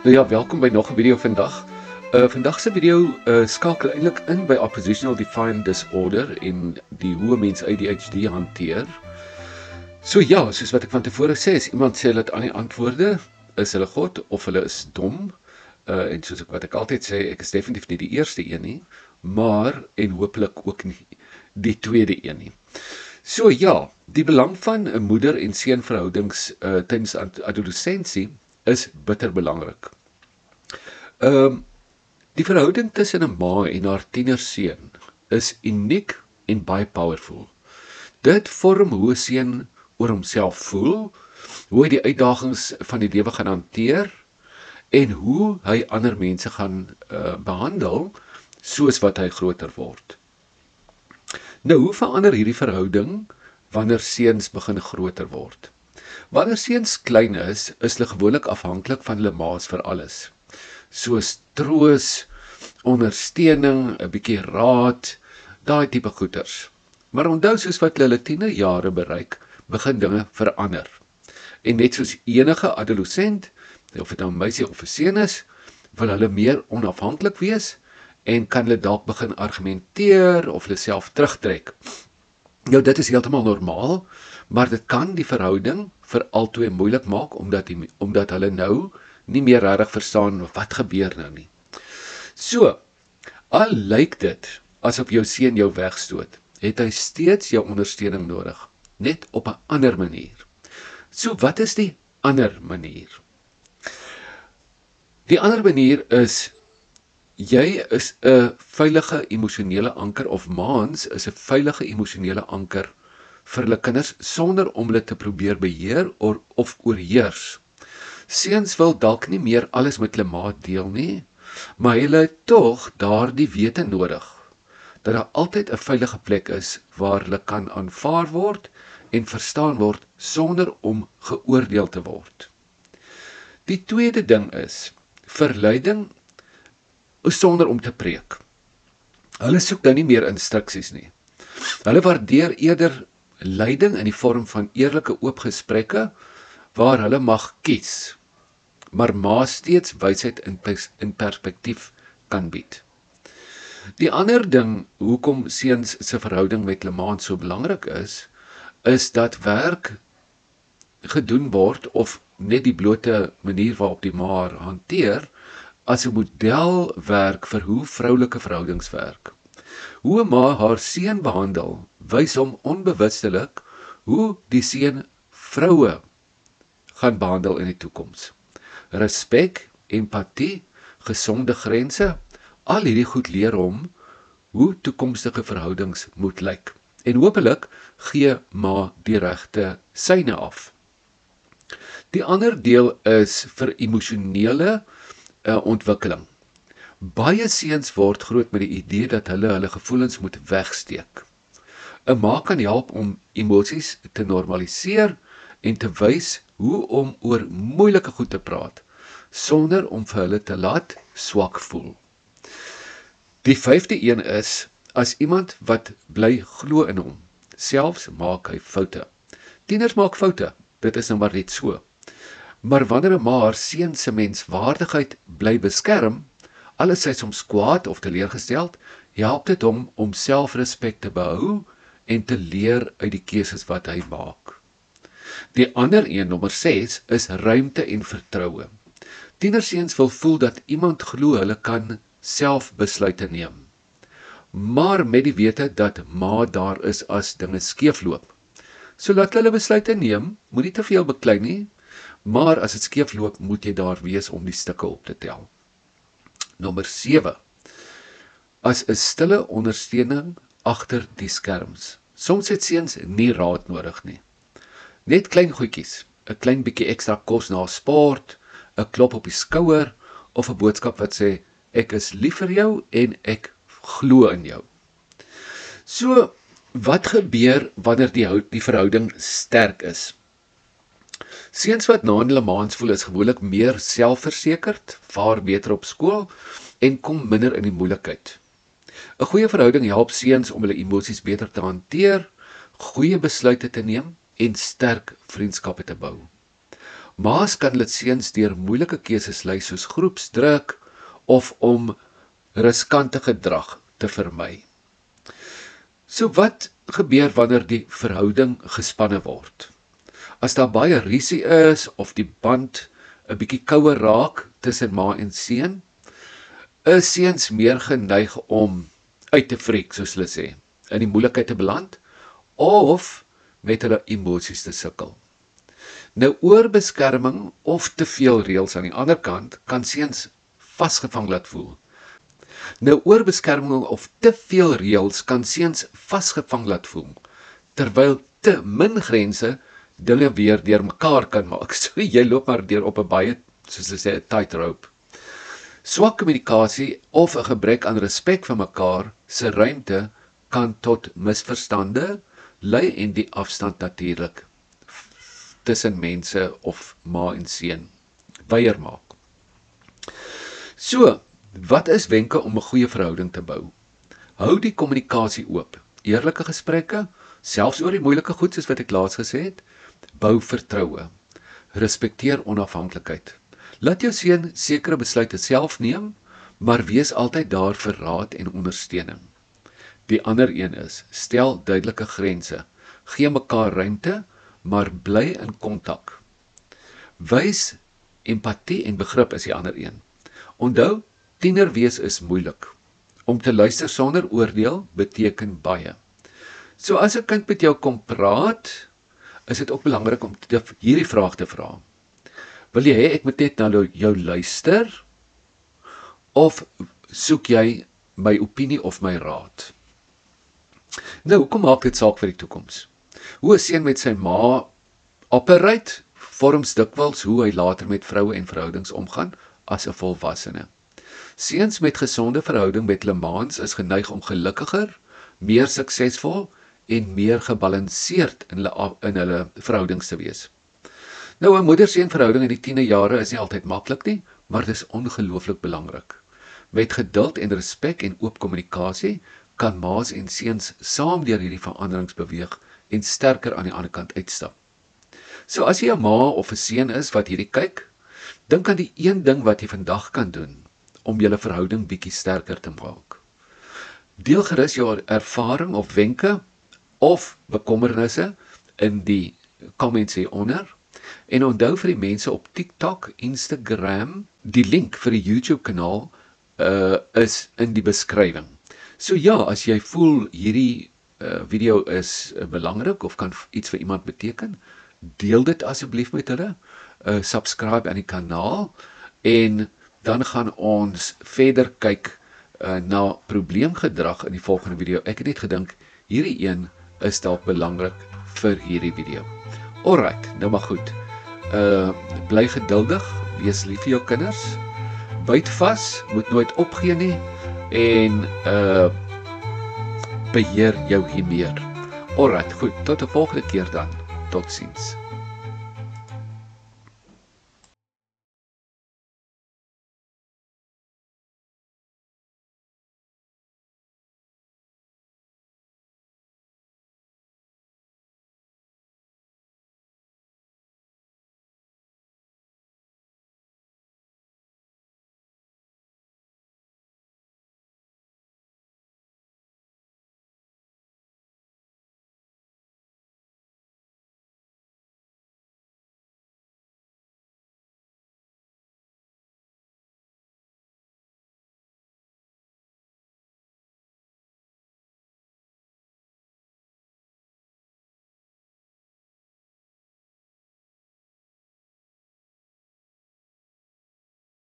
Nou ja, welkom by nog 'n video vandag. Vandag se video skakel eintlik in by Oppositional Defiant Disorder en die hoe mense ADHD hanteer. So ja, soos wat ek van tevore sê, as iemand sê dat al die antwoorde is hulle God of hulle is dom, en soos wat ek altyd sê, ek is definitief nie die eerste een nie, maar en hopelik ook nie die tweede een nie. So ja, die belang van 'n moeder en seun verhoudings tydens adolessensie is bitter belangrik. Die verhouding tussen 'n ma en haar tienerseun is uniek en baie powerful. Dit vorm hoe 'n seun oor homself voel, hoe hy die uitdagings van die lewe gaan hanteer en hoe hy ander mense gaan behandel soos wat hy groter word. Nou, hoe verander hierdie verhouding wanneer seuns begin groter word? Wanneer seuns klein is hulle gewoonlik afhanklik van hulle ma's vir alles. Soos troos, ondersteuning, 'n bietjie raad, daai tipe goeters. Maar onthou, soos wat hulle tienerjare bereik, begin dinge verander. En net soos enige adolescent, of dit nou 'n meisie of 'n seun is, wil hulle meer onafhanklik wees en kan hulle dalk begin argumenteer of hulle self terugtrek. Nou, dit is heeltemal normaal, maar dit kan die verhouding vir albei moeilik maak omdat hulle nou nie meer regtig verstaan wat gebeur nou nie. So, al lyk dit asof jou seun jou wegstoot, het hy steeds jou ondersteuning nodig, net op 'n ander manier. So, wat is die ander manier? Die ander manier is, jy is 'n veilige emosionele anker, of maans is 'n veilige emosionele anker vir hulle kinders, sonder om hulle te probeer beheer of oorheers. Seuns wil dalk nie meer alles met hulle ma deel nie, maar hulle het tog daardie wete nodig, dat daar altyd 'n veilige plek is waar hulle kan aanvaar word en verstaan word sonder om geoordeel te word. Die tweede ding is, verleiding sonder om te preek. Hulle soek nou nie meer instruksies nie. Hulle waardeer eerder leiding in die vorm van eerlike oop gesprekke, waar hulle mag kies, maar ma steeds wysheid in perspektief kan bied. Die ander ding hoekom seuns se verhouding met hulle ma so belangrik is dat werk gedoen word, of net die blote manier waarop die ma haar hanteer, as 'n modelwerk vir hoe vroulike verhoudings werk. Hoe 'n ma haar seun behandel, wys hom onbewustelik hoe die seun vroue gaan behandel in die toekoms. Respek, empatie, gesonde grense, al hierdie goed leer hom hoe toekomstige verhoudings moet lyk. En hopelik gee ma die regte seine af. Die ander deel is vir emosionele ontwikkeling. Baie seuns word groot met die idee dat hulle gevoelens moet wegsteek. 'n Ma kan help om emosies te normaliseer en te wys hoe om oor moeilike goed te praat, sonder om vir hulle te laat swak voel. Die vyfde een is, as iemand wat bly glo in hom, selfs maak hy foute. Tieners maak foute, dit is nou maar net so. Maar wanneer 'n ma haar seun se menswaardigheid bly beskerm, al is hy soms kwaad of teleurgesteld, help dit hom om selfrespek te behou en te leer uit die keuses wat hy maak. Die ander een, nommer 6, is ruimte en vertroue. Tienerseuns wil voel dat iemand glo hulle kan self besluite neem, maar met die wete dat ma daar is as dinge skeefloop. So laat hulle besluite neem, moenie te veel beklei nie, maar as dit skeefloop, moet jy daar wees om die stukke op te tel. Nommer 7. As 'n stille ondersteuning agter die skerms. Soms het seuns nie raad nodig nie. Net klein goedjies, 'n klein bietjie ekstra kos na sport, 'n klop op die skouer, of 'n boodskap wat sê, ek is lief vir jou en ek glo in jou. So, wat gebeur wanneer die verhouding sterk is? Seuns wat na hulle maans voel is gewoonlik meer selfversekerd, vaar beter op skool en kom minder in die moeilikheid. 'n Goeie verhouding help seuns om hulle emosies beter te hanteer, goeie besluite te neem en sterk vriendskappe te bou. Ma's kan hulle seuns deur moeilike keuses lei soos groepsdruk of om riskante gedrag te vermy. So wat gebeur wanneer die verhouding gespanne word? As daar baie rusie is of die band 'n bietjie kouer raak tussen ma en seun, is seuns meer geneig om uit te freak, soos hulle sê, in die moeilikheid te beland of met hulle emosies te sukkel. Nou oorbeskerming of te veel reëls aan die ander kant kan seuns vasgevang laat voel. Nou oorbeskerming of te veel reëls kan seuns vasgevang laat voel, terwyl te min grense dinge weer deurmekaar kan maak. So jy loop maar deur op 'n baie, soos hulle sê, 'n tightrope. Swak kommunikasie of 'n gebrek aan respek vir mekaar se ruimte kan tot misverstande lei en die afstand natuurlik tussen mense of ma en seun weier maak. So, wat is wenke om 'n goeie verhouding te bou? Hou die kommunikasie oop, eerlike gesprekke, selfs oor die moeilike goed soos wat ek laas gesê het, bou vertroue, respekteer onafhanklikheid. Laat jou seun sekere besluite self neem, maar wees altyd daar vir raad en ondersteuning. Die ander een is, stel duidelike grense, gee mekaar ruimte, maar bly in kontak. Wys empatie en begrip is die ander een. Onthou, tiener wees is moeilik. Om te luister sonder oordeel beteken baie. So as 'n kind met jou kom praat, is dit ook belangrik om hierdie vraag te vra. Wil jy hê ek moet net na jou luister? Of soek jy my opinie of my raad? Nou, kom maak dit saak vir die toekoms. Hoe 'n seun met sy ma operate, vorms dikwels hoe hy later met vroue en verhoudings omgaan as 'n volwassene. Seuns met gesonde verhouding met hulle ma's is geneig om gelukkiger, meer suksesvol en meer gebalanseerd in hulle verhoudings te wees. Nou 'n moeder-seun verhouding in die tienerjare is nie altyd maklik nie, maar dit is ongelooflik belangrik. Met geduld en respek en oop kommunikasie kan ma's en seuns saam deur hierdie veranderings beweeg en sterker aan die ander kant uitstap. So as jy 'n ma of 'n seun is wat hierdie kyk, dink aan die een ding wat jy vandag kan doen om julle verhouding bietjie sterker te maak. Deel gerus jou ervaring of wenke of bekommernisse in die comments hieronder. En onthou vir die mense op TikTok, Instagram, die link vir die YouTube kanaal is in die beskrywing. So ja, as jy voel hierdie video is belangrik of kan iets vir iemand beteken, deel dit asseblief met hulle, subscribe aan die kanaal en dan gaan ons verder kyk na probleemgedrag in die volgende video. Ek het net gedink hierdie een is dalk belangrik vir hierdie video. Alright, nou maar goed. Bly geduldig, wees lief vir jou kinders, byt vas, moet nooit opgee nie en beheer jou hier meer. Alright, goed, tot 'n volgende keer dan. Totsiens.